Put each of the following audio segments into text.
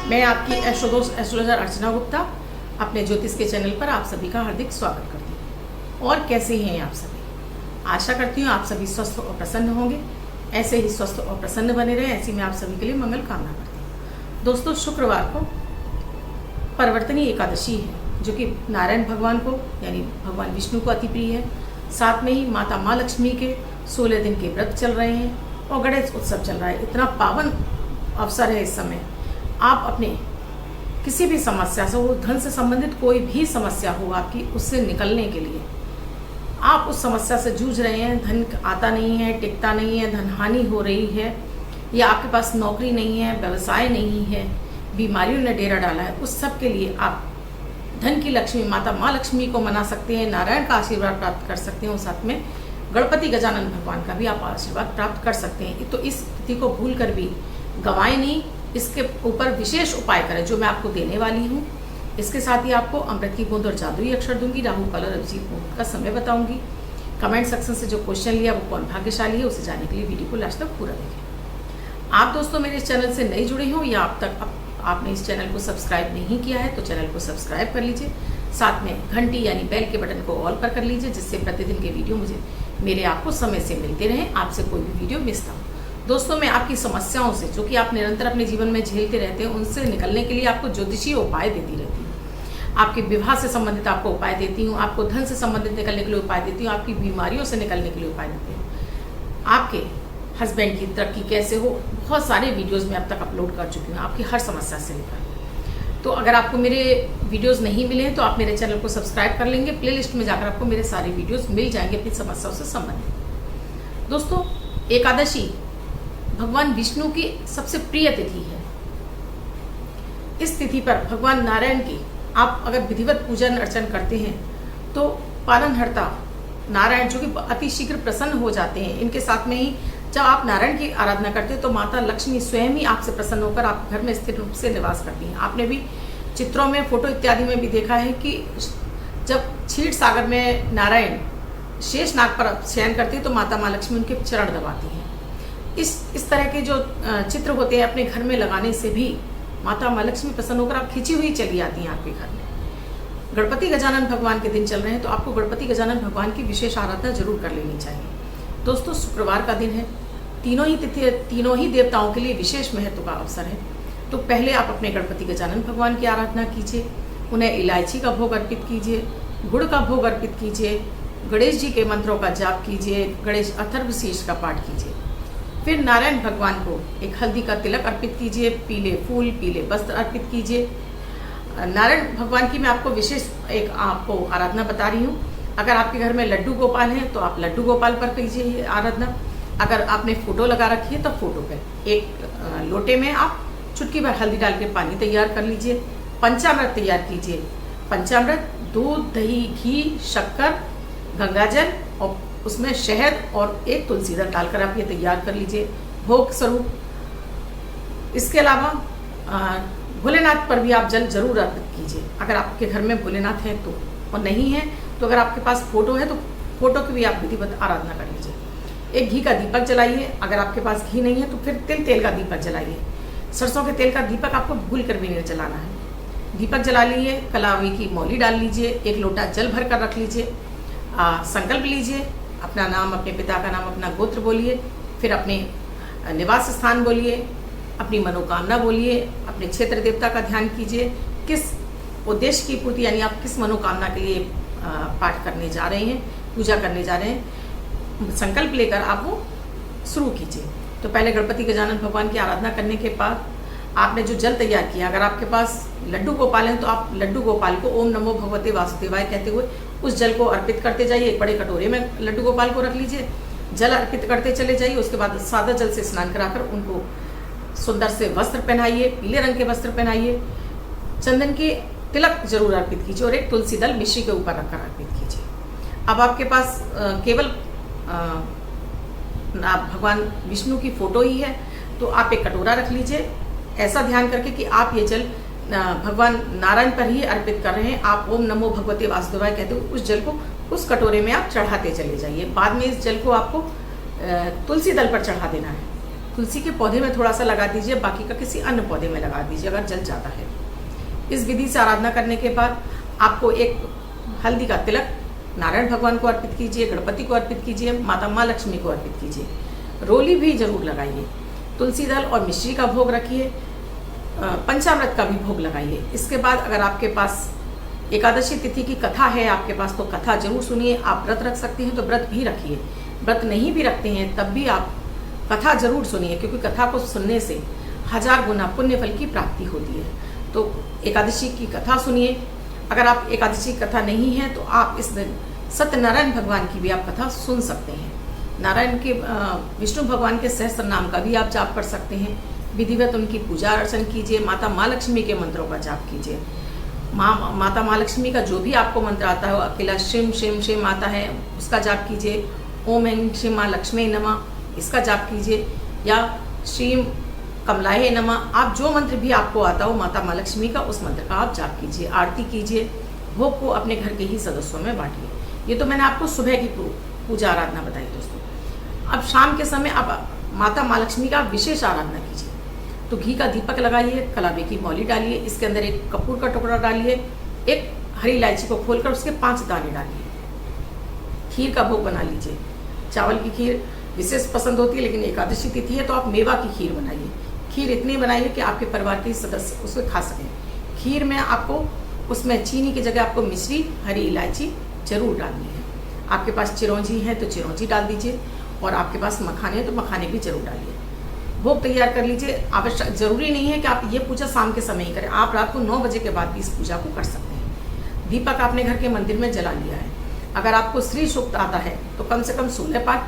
मैं आपकी एस्ट्रोलॉजर अर्चना गुप्ता अपने ज्योतिष के चैनल पर आप सभी का हार्दिक स्वागत करती हूँ। और कैसे हैं आप सभी? आशा करती हूँ आप सभी स्वस्थ और प्रसन्न होंगे। ऐसे ही स्वस्थ और प्रसन्न बने रहें, ऐसी मैं आप सभी के लिए मंगल कामना करती हूँ। दोस्तों, शुक्रवार को परिवर्तनी एकादशी है, जो कि नारायण भगवान को यानी भगवान विष्णु को अति प्रिय है। साथ में ही माता माँ लक्ष्मी के 16 दिन के व्रत चल रहे हैं और गणेश उत्सव चल रहा है। इतना पावन अवसर है। इस समय आप अपने किसी भी समस्या से, वो धन से संबंधित कोई भी समस्या हो आपकी, उससे निकलने के लिए आप उस समस्या से जूझ रहे हैं, धन आता नहीं है, टिकता नहीं है, धन हानि हो रही है, या आपके पास नौकरी नहीं है, व्यवसाय नहीं है, बीमारियों ने डेरा डाला है, उस सब के लिए आप धन की लक्ष्मी माता माँ लक्ष्मी को मना सकते हैं, नारायण का आशीर्वाद प्राप्त कर सकते हैं और साथ में गणपति गजानन भगवान का भी आप आशीर्वाद प्राप्त कर सकते हैं। तो इस तिथि को भूल कर भी गंवाएं नहीं, इसके ऊपर विशेष उपाय करें जो मैं आपको देने वाली हूँ। इसके साथ ही आपको अमृत की बूंद और जादुई अक्षर दूंगी, राहु काल और अभिजीत मुहूर्त का समय बताऊंगी। कमेंट सेक्शन से जो क्वेश्चन लिया वो कौन भाग्यशाली है, उसे जानने के लिए वीडियो को लास्ट तक पूरा देखें। आप दोस्तों मेरे इस चैनल से नए जुड़े हो या आपने इस चैनल को सब्सक्राइब नहीं किया है तो चैनल को सब्सक्राइब कर लीजिए। साथ में घंटी यानी बेल के बटन को ऑल पर कर लीजिए, जिससे प्रतिदिन के वीडियो मेरे आपको समय से मिलते रहें, आपसे कोई भी वीडियो मिस ना हो। दोस्तों, मैं आपकी समस्याओं से, जो कि आप निरंतर अपने जीवन में झेलते रहते हैं, उनसे निकलने के लिए आपको ज्योतिषीय उपाय देती रहती हूँ। आपके विवाह से संबंधित आपको उपाय देती हूँ, आपको धन से संबंधित निकलने के लिए उपाय देती हूँ, आपकी बीमारियों से निकलने के लिए उपाय देती हूँ। आपके हस्बैंड की तरक्की कैसे हो, बहुत सारे वीडियोज़ में अब तक अपलोड कर चुकी हूँ, आपकी हर समस्या से लेकर। तो अगर आपको मेरे वीडियोस नहीं मिले हैं तो आप मेरे चैनल को सब्सक्राइब कर लेंगे। प्लेलिस्ट में जाकर आपको मेरे सारे वीडियोस मिल जाएंगे अपनी समस्याओं से संबंधित। दोस्तों, एकादशी भगवान विष्णु की सबसे प्रिय तिथि है। इस तिथि पर भगवान नारायण की आप अगर विधिवत पूजन अर्चन करते हैं तो पालनहर्ता नारायण, जो कि अति शीघ्र प्रसन्न हो जाते हैं, इनके साथ में ही जब आप नारायण की आराधना करते हैं तो माता लक्ष्मी स्वयं ही आपसे प्रसन्न होकर आपके घर में स्थिर रूप से निवास करती हैं। आपने भी चित्रों में, फोटो इत्यादि में भी देखा है कि जब क्षीर सागर में नारायण शेष नाग पर शयन करते हैं तो माता माँ लक्ष्मी उनके चरण दबाती हैं। इस तरह के जो चित्र होते हैं अपने घर में लगाने से भी माता माँ लक्ष्मी प्रसन्न होकर आप खिंची हुई चली आती हैं आपके घर में। गणपति गजानन भगवान के दिन चल रहे हैं तो आपको गणपति गजानन भगवान की विशेष आराधना जरूर कर लेनी चाहिए। दोस्तों, शुक्रवार का दिन है, तीनों ही देवताओं के लिए विशेष महत्व का अवसर है। तो पहले आप अपने गणपति गजानन भगवान की आराधना कीजिए, उन्हें इलायची का भोग अर्पित कीजिए, गुड़ का भोग अर्पित कीजिए, गणेश जी के मंत्रों का जाप कीजिए, गणेश अथर्वशीर्ष का पाठ कीजिए। फिर नारायण भगवान को एक हल्दी का तिलक अर्पित कीजिए, पीले फूल, पीले वस्त्र अर्पित कीजिए। नारायण भगवान की मैं आपको विशेष एक आपको आराधना बता रही हूँ। अगर आपके घर में लड्डू गोपाल हैं तो आप लड्डू गोपाल पर कीजिए आराधना। अगर आपने फोटो लगा रखी है तो फोटो पर एक लोटे में आप चुटकी भर हल्दी डाल के पानी तैयार कर लीजिए। पंचामृत तैयार कीजिए। पंचामृत दूध, दही, घी, शक्कर, गंगाजल और उसमें शहद और एक तुलसी दल डालकर आप ये तैयार कर लीजिए भोग स्वरूप। इसके अलावा भोलेनाथ पर भी आप जल जरूर अर्पित कीजिए। अगर आपके घर में भोलेनाथ हैं तो, और नहीं है तो अगर आपके पास फोटो है तो फोटो की भी आप विधिवत आराधना कर लीजिए। एक घी का दीपक जलाइए। अगर आपके पास घी नहीं है तो फिर तेल का दीपक जलाइए। सरसों के तेल का दीपक आपको भूल कर भी नहीं जलाना है। दीपक जला लीजिए, कलावी की मौली डाल लीजिए, एक लोटा जल भर कर रख लीजिए। संकल्प लीजिए, अपना नाम, अपने पिता का नाम, अपना गोत्र बोलिए, फिर अपने निवास स्थान बोलिए, अपनी मनोकामना बोलिए, अपने क्षेत्र देवता का ध्यान कीजिए, किस उद्देश्य की पूर्ति यानी आप किस मनोकामना के लिए पाठ करने जा रहे हैं, पूजा करने जा रहे हैं, संकल्प लेकर आप वो शुरू कीजिए। तो पहले गणपति गजानन भगवान की आराधना करने के बाद आपने जो जल तैयार किया, अगर आपके पास लड्डू गोपाल हैं तो आप लड्डू गोपाल को ओम नमो भगवते वासुदेवाय कहते हुए उस जल को अर्पित करते जाइए। एक बड़े कटोरे में लड्डू गोपाल को रख लीजिए, जल अर्पित करते चले जाइए। उसके बाद सादा जल से स्नान कराकर उनको सुंदर से वस्त्र पहनाइए, पीले रंग के वस्त्र पहनाइए, चंदन के तिलक जरूर अर्पित कीजिए और एक तुलसी दल मिश्री के ऊपर रखकर अर्पित कीजिए। अब आपके पास केवल भगवान विष्णु की फोटो ही है तो आप एक कटोरा रख लीजिए, ऐसा ध्यान करके कि आप ये जल भगवान नारायण पर ही अर्पित कर रहे हैं। आप ओम नमो भगवते वासुदेवाय कहते हो उस जल को उस कटोरे में आप चढ़ाते चले जाइए। बाद में इस जल को आपको तुलसी दल पर चढ़ा देना है। तुलसी के पौधे में थोड़ा सा लगा दीजिए, बाकी का किसी अन्य पौधे में लगा दीजिए अगर जल जाता है। इस विधि से आराधना करने के बाद आपको एक हल्दी का तिलक नारायण भगवान को अर्पित कीजिए, गणपति को अर्पित कीजिए, माता माँ लक्ष्मी को अर्पित कीजिए। रोली भी जरूर लगाइए, तुलसी दल और मिश्री का भोग रखिए, पंचामृत का भी भोग लगाइए। इसके बाद अगर आपके पास एकादशी तिथि की कथा है आपके पास तो कथा जरूर सुनिए। आप व्रत रख सकते हैं तो व्रत भी रखिए, व्रत नहीं भी रखते हैं तब भी आप कथा जरूर सुनिए, क्योंकि कथा को सुनने से 1000 गुना पुण्य फल की प्राप्ति होती है। तो एकादशी की कथा सुनिए। अगर आप एकादशी कथा नहीं है तो आप इस दिन सत्यनारायण भगवान की भी आप कथा सुन सकते हैं। नारायण के विष्णु भगवान के सहस्त्र नाम का भी आप जाप कर सकते हैं। विधिवत उनकी पूजा अर्चन कीजिए, माता माँ लक्ष्मी के मंत्रों का जाप कीजिए। माता माँ लक्ष्मी का जो भी आपको मंत्र आता है, अकेला शिम शिम शिम आता है उसका जाप कीजिए। ओम ऐं श्री माँ लक्ष्मी नमः इसका जाप कीजिए, या श्रीम कमलाय नमः। आप जो मंत्र भी आपको आता हो माता माँ लक्ष्मी का, उस मंत्र का आप जाप कीजिए, आरती कीजिए, भोग को अपने घर के ही सदस्यों में बांटिए। ये तो मैंने आपको सुबह की पूजा आराधना बताई दोस्तों। अब शाम के समय आप माता माँ लक्ष्मी का विशेष आराधना कीजिए। तो घी का दीपक लगाइए, कलावे की मौली डालिए, इसके अंदर एक कपूर का टुकड़ा डालिए, एक हरी इलायची को खोलकर उसके 5 दाने डालिए। खीर का भोग बना लीजिए। चावल की खीर विशेष पसंद होती है, लेकिन एकादशी तिथि है तो आप मेवा की खीर बनाइए। खीर इतनी बनाइए कि आपके परिवार के सदस्य उसे खा सकें। खीर में आपको उसमें चीनी की जगह आपको मिश्री, हरी इलायची जरूर डालनी है। आपके पास चिरौंजी है तो चिरौंजी डाल दीजिए, और आपके पास मखाने हैं तो मखाने भी जरूर डालिए। भोग तैयार कर लीजिए। आवश्यक जरूरी नहीं है कि आप ये पूजा शाम के समय ही करें, आप रात को 9 बजे के बाद भी इस पूजा को कर सकते हैं। दीपक आपने घर के मंदिर में जला लिया है। अगर आपको श्री सूक्त आता है तो कम से कम 16 पाठ,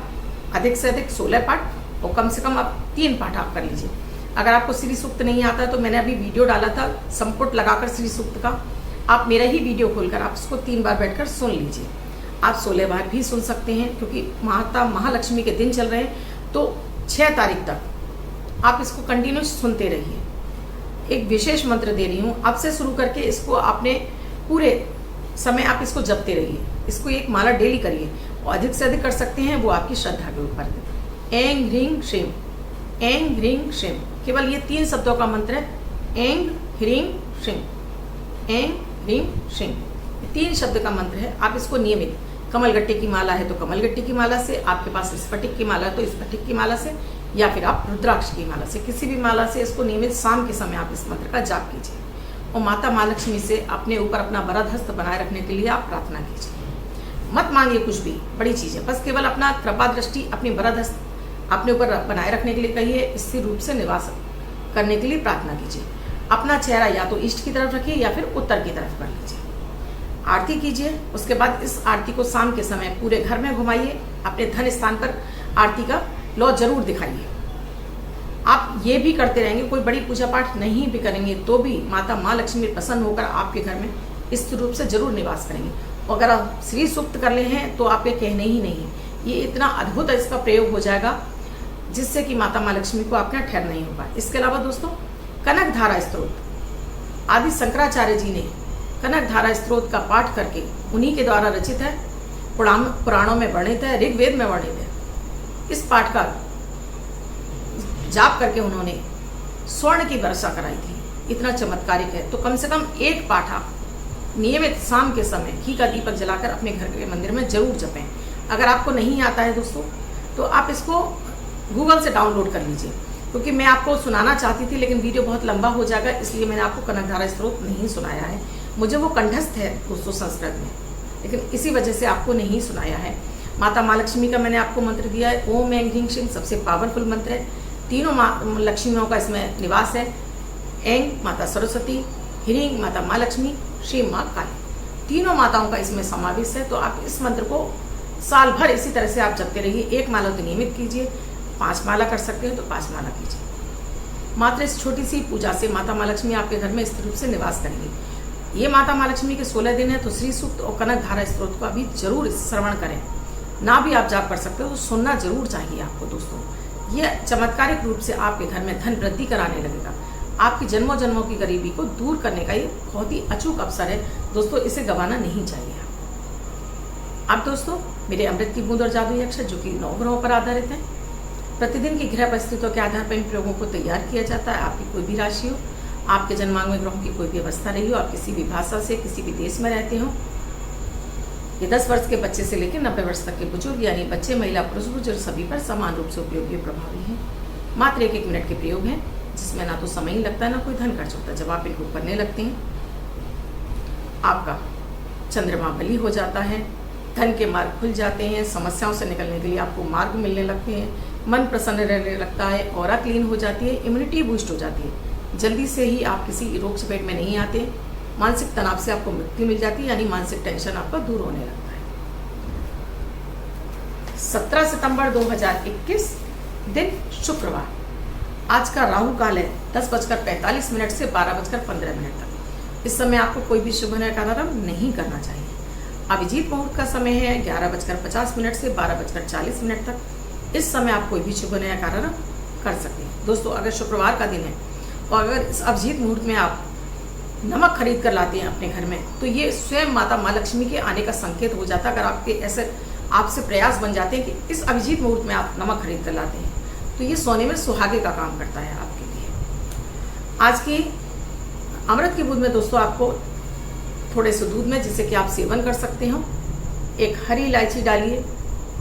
अधिक से अधिक 16 पाठ, और कम से कम आप 3 पाठ आप कर लीजिए। अगर आपको श्री सूक्त नहीं आता तो मैंने अभी वीडियो डाला था संपुट लगाकर श्री सूक्त का, आप मेरा ही वीडियो खोलकर आप उसको 3 बार बैठकर सुन लीजिए। आप 16 बार भी सुन सकते हैं, क्योंकि माता महालक्ष्मी के दिन चल रहे हैं। तो 6 तारीख तक आप इसको कंटिन्यू सुनते रहिए। एक विशेष मंत्र दे रही हूँ, अब से शुरू करके इसको आपने पूरे समय आप इसको जपते रहिए। इसको एक माला डेली करिए, और अधिक से अधिक कर सकते हैं, वो आपकी श्रद्धा के ऊपर है। ऐं ह्रीं श्रीं, ऐं ह्रीं श्रीं, केवल ये 3 शब्दों का मंत्र है। ऐं ह्रीं श्रीं, ऐं ह्रीं श्रीं, 3 शब्द का मंत्र है। आप इसको नियमित, कमलगट्टे की माला है तो कमलगट्टे की माला से, आपके पास स्फटिक की माला है तो स्फटिक की माला से, या फिर आप रुद्राक्ष की माला से, किसी भी माला से इसको नियमित शाम के समय आप इस मंत्र का जाप कीजिए। और माता माँ लक्ष्मी से अपने ऊपर अपना वरद हस्त बनाए रखने के लिए आप प्रार्थना कीजिए। मत मांगिए कुछ भी बड़ी चीज़ें, बस केवल अपना कृपा दृष्टि, अपनी वरद हस्त अपने ऊपर बनाए रखने के लिए कहिए, स्थिर रूप से निवास करने के लिए प्रार्थना कीजिए। अपना चेहरा या तो ईस्ट की तरफ रखिए या फिर उत्तर की तरफ कर लीजिए। आरती कीजिए। उसके बाद इस आरती को शाम के समय पूरे घर में घुमाइए। अपने धन स्थान पर आरती का लौ जरूर दिखाइए। आप ये भी करते रहेंगे, कोई बड़ी पूजा पाठ नहीं भी करेंगे तो भी माता माँ लक्ष्मी प्रसन्न होकर आपके घर में स्थिर रूप से जरूर निवास करेंगे। और अगर आप श्री सूक्त कर ले हैं तो आपके कहने ही नहीं है, ये इतना अद्भुत इसका प्रयोग हो जाएगा जिससे कि माता माँ लक्ष्मी को आपका ठहर नहीं होगा। इसके अलावा दोस्तों, कनक धारा स्त्रोत आदि शंकराचार्य जी ने कनक धारा स्त्रोत का पाठ करके, उन्हीं के द्वारा रचित है, पुराणों में वर्णित है, ऋग्वेद में वर्णित है। इस पाठ का जाप करके उन्होंने स्वर्ण की वर्षा कराई थी। इतना चमत्कारिक है। तो कम से कम एक पाठ आप नियमित शाम के समय घी का दीपक जलाकर अपने घर के मंदिर में जरूर जपें। अगर आपको नहीं आता है दोस्तों तो आप इसको गूगल से डाउनलोड कर लीजिए, क्योंकि मैं आपको सुनाना चाहती थी लेकिन वीडियो बहुत लंबा हो जाएगा, इसलिए मैंने आपको कनक धारा स्त्रोत नहीं सुनाया है। मुझे वो कंठस्थ है दोस्तों संस्कृत में, लेकिन इसी वजह से आपको नहीं सुनाया है। माता माँ लक्ष्मी का मैंने आपको मंत्र दिया है। ओम ऐं ह्रीं श्रीं सबसे पावरफुल मंत्र है। तीनों माँ लक्ष्मियों का इसमें निवास है। ऐं माता सरस्वती, ह्रीं माता माँ लक्ष्मी, श्रीं माँ काली, तीनों माताओं का इसमें समावेश है। तो आप इस मंत्र को साल भर इसी तरह से आप जपते रहिए। 1 माला तो नियमित कीजिए, 5 माला कर सकते हैं तो 5 माला कीजिए। मात्र इस छोटी सी पूजा से माता माँ लक्ष्मी आपके घर में स्थिर रूप से निवास करेंगी। ये माता माँ लक्ष्मी के 16 दिन है, तो श्री सूक्त और कनक धारा स्त्रोत को अभी जरूर श्रवण करें। ना भी आप जाप कर सकते हो तो सुनना जरूर चाहिए आपको दोस्तों। ये चमत्कारिक रूप से आपके घर में धन वृद्धि कराने लगेगा। आपकी जन्मों जन्मों की गरीबी को दूर करने का ये बहुत ही अचूक अवसर है दोस्तों, इसे गंवाना नहीं चाहिए। अब दोस्तों, मेरे अमृत की बूंद और जादुई अक्षर जो कि 9 ग्रहों पर आधारित है, प्रतिदिन की ग्रह परिस्थितियों के आधार पर इन प्रयोगों को तैयार किया जाता है। आपकी कोई भी राशि हो, आपके जन्मांग में ग्रहों की कोई भी अवस्था रही हो, आप किसी भी भाषा से किसी भी देश में रहते हो, ये 10 वर्ष के बच्चे से लेकर 90 वर्ष तक के बुजुर्ग यानी बच्चे, महिला, पुरुष, बुजुर्ग सभी पर समान रूप से उपयोगी और प्रभावी हैं। मात्र 1-1 मिनट के प्रयोग हैं, जिसमें ना तो समय ही लगता है, ना कोई धन खर्च होता है। जब आप इनको करने लगते हैं, आपका चंद्रमा बली हो जाता है, धन के मार्ग खुल जाते हैं, समस्याओं से निकलने के लिए आपको मार्ग मिलने लगते हैं, मन प्रसन्न रहने लगता है, ऑरा क्लीन हो जाती है, इम्यूनिटी बूस्ट हो जाती है, जल्दी से ही आप किसी रोग चपेट में नहीं आते, मानसिक तनाव से आपको मुक्ति मिल जाती है, यानी मानसिक टेंशन आपका दूर होने लगता है। 17 सितंबर 2021 दिन शुक्रवार। आज का राहु काल है 10:45 से 12:15 तक। इस समय आपको कोई भी शुभ कार्य नहीं करना चाहिए। अभिजीत मुहूर्त का समय है 11:50 से 12:40 तक। इस समय आप कोई भी शुभ कार्य कर सकते हैं। दोस्तों, अगर शुक्रवार का दिन है और अगर इस अभिजीत मुहूर्त में आप नमक खरीद कर लाते हैं अपने घर में, तो ये स्वयं माता माँ लक्ष्मी के आने का संकेत हो जाता है। अगर आपके ऐसे आपसे प्रयास बन जाते हैं कि इस अभिजीत मुहूर्त में आप नमक खरीद कर लाते हैं, तो ये सोने में सुहागे का काम करता है आपके लिए। आज की अमृत की बूंद में दोस्तों आपको थोड़े से दूध में, जिसे कि आप सेवन कर सकते हो, एक हरी इलायची डालिए,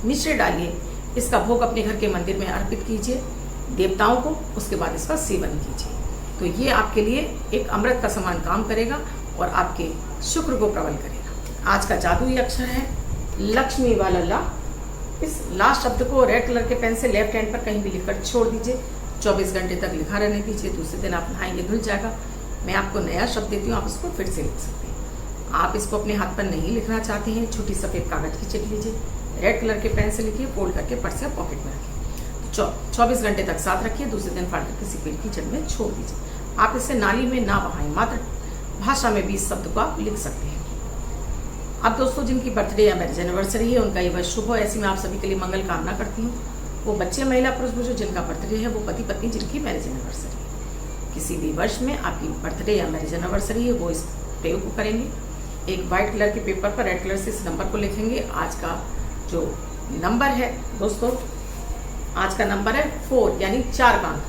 मिश्री डालिए, इसका भोग अपने घर के मंदिर में अर्पित कीजिए देवताओं को, उसके बाद इसका सेवन कीजिए। तो ये आपके लिए एक अमृत का समान काम करेगा और आपके शुक्र को प्रबल करेगा। आज का जादुई अक्षर है लक्ष्मी वाला ला। इस ला शब्द को रेड कलर के पेन से लेफ्ट हैंड पर कहीं भी लिखकर छोड़ दीजिए। 24 घंटे तक लिखा रहने दीजिए। दूसरे दिन आप नहाएंगे, धुल जाएगा। मैं आपको नया शब्द देती हूँ, आप इसको फिर से लिख सकते हैं। आप इसको अपने हाथ पर नहीं लिखना चाहते हैं, छोटी सफ़ेद कागज की चिट लीजिए, रेड कलर के पेन से लिखिए, फोल्ड करके पर्स या पॉकेट में रखिए। 24 घंटे तक साथ रखिए। दूसरे दिन फाड़कर किसी पेड़ की जड़ में छोड़ दीजिए। आप इसे नाली में ना बहाएं, मात्र भाषा में भी इस शब्द को आप लिख सकते हैं। अब दोस्तों, जिनकी बर्थडे या मैरिज एनिवर्सरी है, उनका ये वर्ष शुभ हो, ऐसी मैं आप सभी के लिए मंगल कामना करती हूँ। वो बच्चे, महिला, पुरुष, बुजुर्ग जिनका बर्थडे है, वो पति पत्नी जिनकी मैरिज एनिवर्सरी है, किसी भी वर्ष में आपकी बर्थडे या मैरिज एनिवर्सरी है, वो इस प्रयोग को करेंगे। एक वाइट कलर के पेपर पर रेड कलर से इस नंबर को लिखेंगे। आज का जो नंबर है दोस्तों, आज का नंबर है 4, यानी 4 का अंक।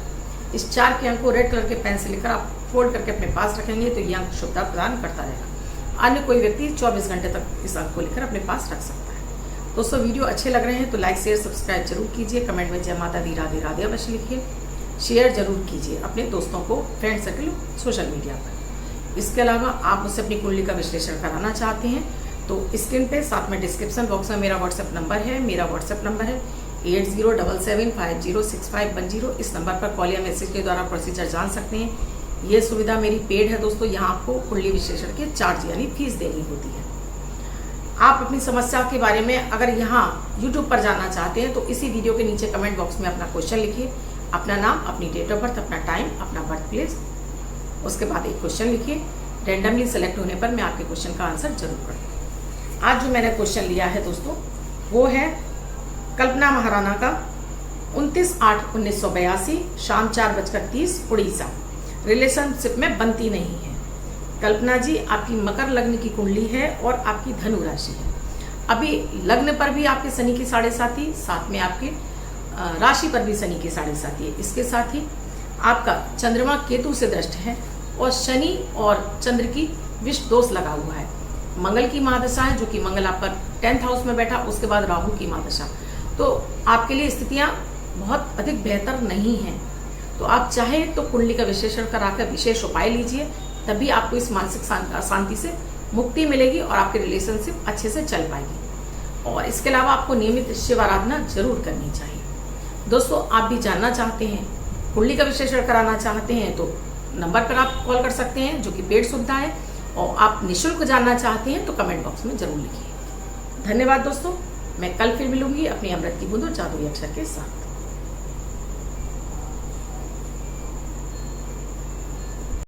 इस 4 के अंक को रेड कलर के पेन से लिखकर आप फोल्ड करके अपने पास रखेंगे, तो ये अंक शुभता प्रदान करता रहेगा। अन्य कोई व्यक्ति 24 घंटे तक इस अंक को लिखकर अपने पास रख सकता है। दोस्तों, वीडियो अच्छे लग रहे हैं तो लाइक, शेयर, सब्सक्राइब जरूर कीजिए। कमेंट में जय माता दी, राधे राधे अवश्य लिखिए। शेयर जरूर कीजिए अपने दोस्तों को, फ्रेंड सर्कल, सोशल मीडिया पर। इसके अलावा आप मुझसे अपनी कुंडली का विश्लेषण कराना चाहते हैं तो स्क्रीन पे साथ में डिस्क्रिप्शन बॉक्स में मेरा व्हाट्सएप नंबर है। मेरा व्हाट्सएप नंबर है 8077506510। इस नंबर पर कॉल या मैसेज के द्वारा प्रोसीजर जान सकते हैं। ये सुविधा मेरी पेड है दोस्तों। यहाँ आपको कुंडली विश्लेषण के चार्ज यानी फीस देनी होती है। आप अपनी समस्या के बारे में अगर यहाँ यूट्यूब पर जानना चाहते हैं तो इसी वीडियो के नीचे कमेंट बॉक्स में अपना क्वेश्चन लिखिए, अपना नाम, अपनी डेट ऑफ बर्थ, अपना टाइम, अपना बर्थ प्लेस, उसके बाद एक क्वेश्चन लिखिए। रैंडमली सेलेक्ट होने पर मैं आपके क्वेश्चन का आंसर जरूर करूँगी। आज जो मैंने क्वेश्चन लिया है दोस्तों, वो है कल्पना महाराणा का 29/8/1982 शाम 4:30 उड़ीसा। रिलेशनशिप में बनती नहीं है। कल्पना जी, आपकी मकर लग्न की कुंडली है और आपकी धनु राशि है। अभी लग्न पर भी आपके शनि की 7.5, साथ में आपके राशि पर भी शनि की 7.5 है। इसके साथ ही आपका चंद्रमा केतु से दृष्ट है और शनि और चंद्र की विष दोष लगा हुआ है। मंगल की महादशा है, जो कि मंगल आप पर 10th हाउस में बैठा, उसके बाद राहु की महादशा। तो आपके लिए स्थितियां बहुत अधिक बेहतर नहीं हैं। तो आप चाहे तो कुंडली का विश्लेषण कराकर विशेष उपाय लीजिए, तभी आपको इस मानसिक शांति से मुक्ति मिलेगी और आपकी रिलेशनशिप अच्छे से चल पाएगी। और इसके अलावा आपको नियमित शिव आराधना जरूर करनी चाहिए। दोस्तों, आप भी जानना चाहते हैं, कुंडली का विश्लेषण कराना चाहते हैं, तो नंबर पर आप कॉल कर सकते हैं, जो कि पेड सुविधा है। और आप निःशुल्क जानना चाहते हैं तो कमेंट बॉक्स में जरूर लिखिए। धन्यवाद दोस्तों, मैं कल फिर मिलूंगी अपनी अमृत की बूंद और जादुई अक्षर के साथ।